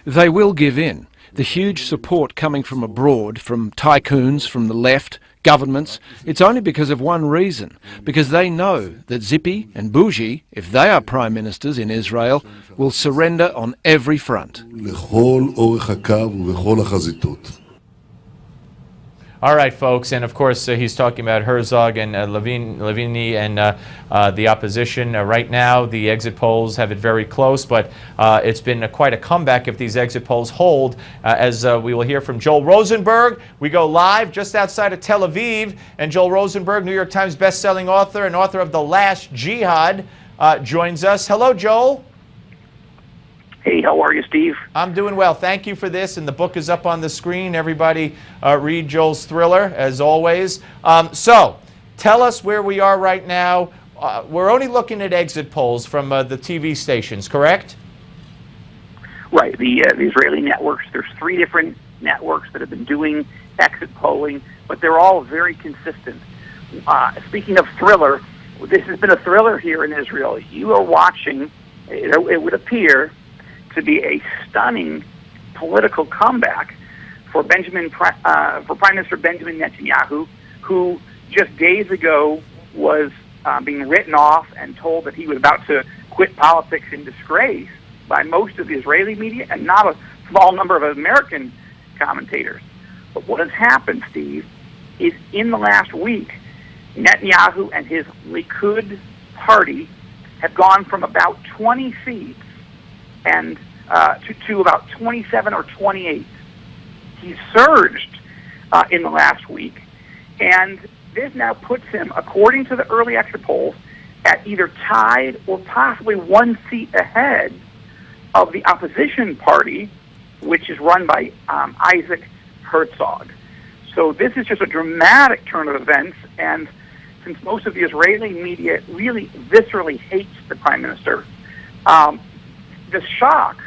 They will give in. The huge support coming from abroad, from tycoons, from the left, governments, it's only because of one reason, because they know that Zippy and Bougie, if they are prime ministers in Israel, will surrender on every front. All right, folks, and of course he's talking about Herzog and Livni and the opposition. Right now, the exit polls have it very close, but it's been quite a comeback if these exit polls hold. As we will hear from Joel Rosenberg, we go live just outside of Tel Aviv, and Joel Rosenberg, New York Times best-selling author and author of The Last Jihad, joins us. Hello, Joel. Hey, how are you, Steve? I'm doing well. Thank you for this, and the book is up on the screen. Everybody read Joel's thriller, as always. So, tell us where we are right now. We're only looking at exit polls from the TV stations, correct? Right. The Israeli networks, there's 3 different networks that have been doing exit polling, but they're all very consistent. Speaking of thriller, this has been a thriller here in Israel. You are watching, it would appear, to be a stunning political comeback for Prime Minister Benjamin Netanyahu, who just days ago was being written off and told that he was about to quit politics in disgrace by most of the Israeli media and not a small number of American commentators. But what has happened, Steve, is in the last week, Netanyahu and his Likud party have gone from about 20 seats and to about 27 or 28. He surged in the last week, and this now puts him, according to the early exit polls, at either tied or possibly 1 seat ahead of the opposition party, which is run by Isaac Herzog. So this is just a dramatic turn of events, and since most of the Israeli media really viscerally hates the prime minister, the shock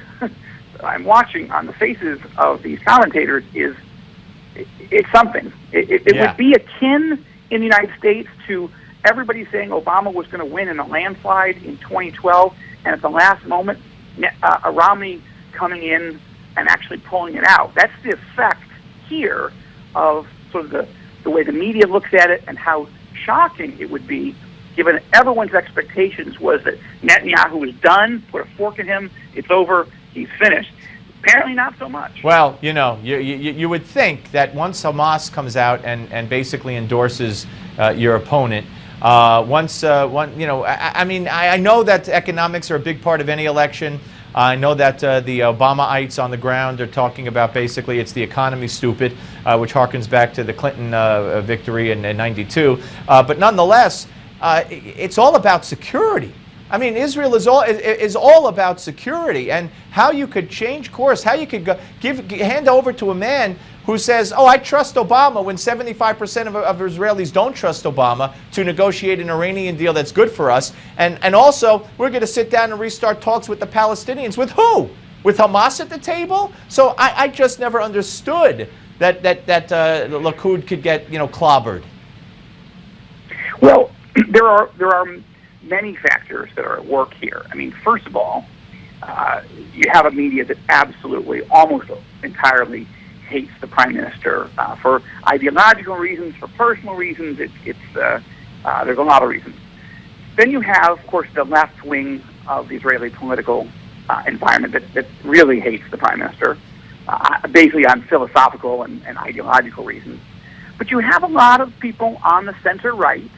I'm watching on the faces of these commentators it's something. It would be akin in the United States to everybody saying Obama was going to win in a landslide in 2012, and at the last moment, Romney coming in and actually pulling it out. That's the effect here of sort of the way the media looks at it and how shocking it would be, given everyone's expectations was that Netanyahu was done, put a fork in him, it's over, he's finished. Apparently not so much. Well, you know, you would think that once Hamas comes out and basically endorses your opponent, I mean, I know that economics are a big part of any election. I know that the Obamaites on the ground are talking about basically it's the economy stupid, which harkens back to the Clinton victory in '92. But nonetheless, it's all about security. I mean, Israel is all about security, and how you could change course, how you could hand over to a man who says, "Oh, I trust Obama," when 75% of Israelis don't trust Obama, to negotiate an Iranian deal that's good for us, and also we're going to sit down and restart talks with the Palestinians. With who? With Hamas at the table? So I just never understood that Likud could get clobbered. Well, there are many factors that are at work here. I mean, first of all, you have a media that absolutely, almost entirely hates the prime minister for ideological reasons, for personal reasons. There's a lot of reasons. Then you have, of course, the left wing of the Israeli political environment that really hates the prime minister, basically on philosophical and ideological reasons. But you have a lot of people on the center right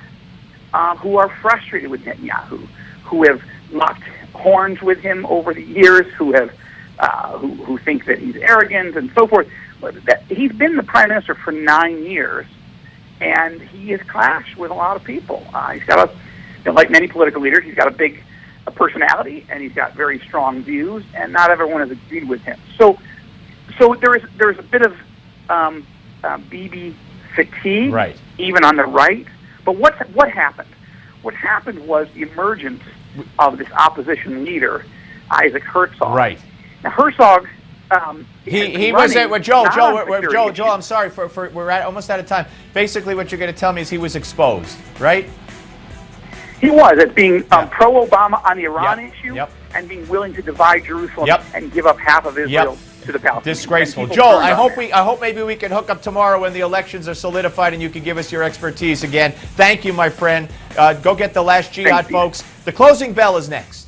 who are frustrated with Netanyahu, who have locked horns with him over the years, who think that he's arrogant and so forth. He's been the prime minister for 9 years, and he has clashed with a lot of people. He's got like many political leaders, he's got a big personality, and he's got very strong views, and not everyone has agreed with him. So there's a bit of Bibi fatigue, right, even on the right. But what happened? What happened was the emergence of this opposition leader, Isaac Herzog. Right. Now Herzog, he was at Joel. I'm sorry we're almost out of time. Basically, what you're going to tell me is he was exposed, right? He was as being pro-Obama on the Iran Yep. issue Yep. and being willing to divide Jerusalem Yep. and give up half of Israel to the Palestinians. Disgraceful. And people Joel, turned I on hope that. I hope maybe we can hook up tomorrow when the elections are solidified and you can give us your expertise again. Thank you, my friend. Go get the last Jihad, Thank you. folks. The closing bell is next.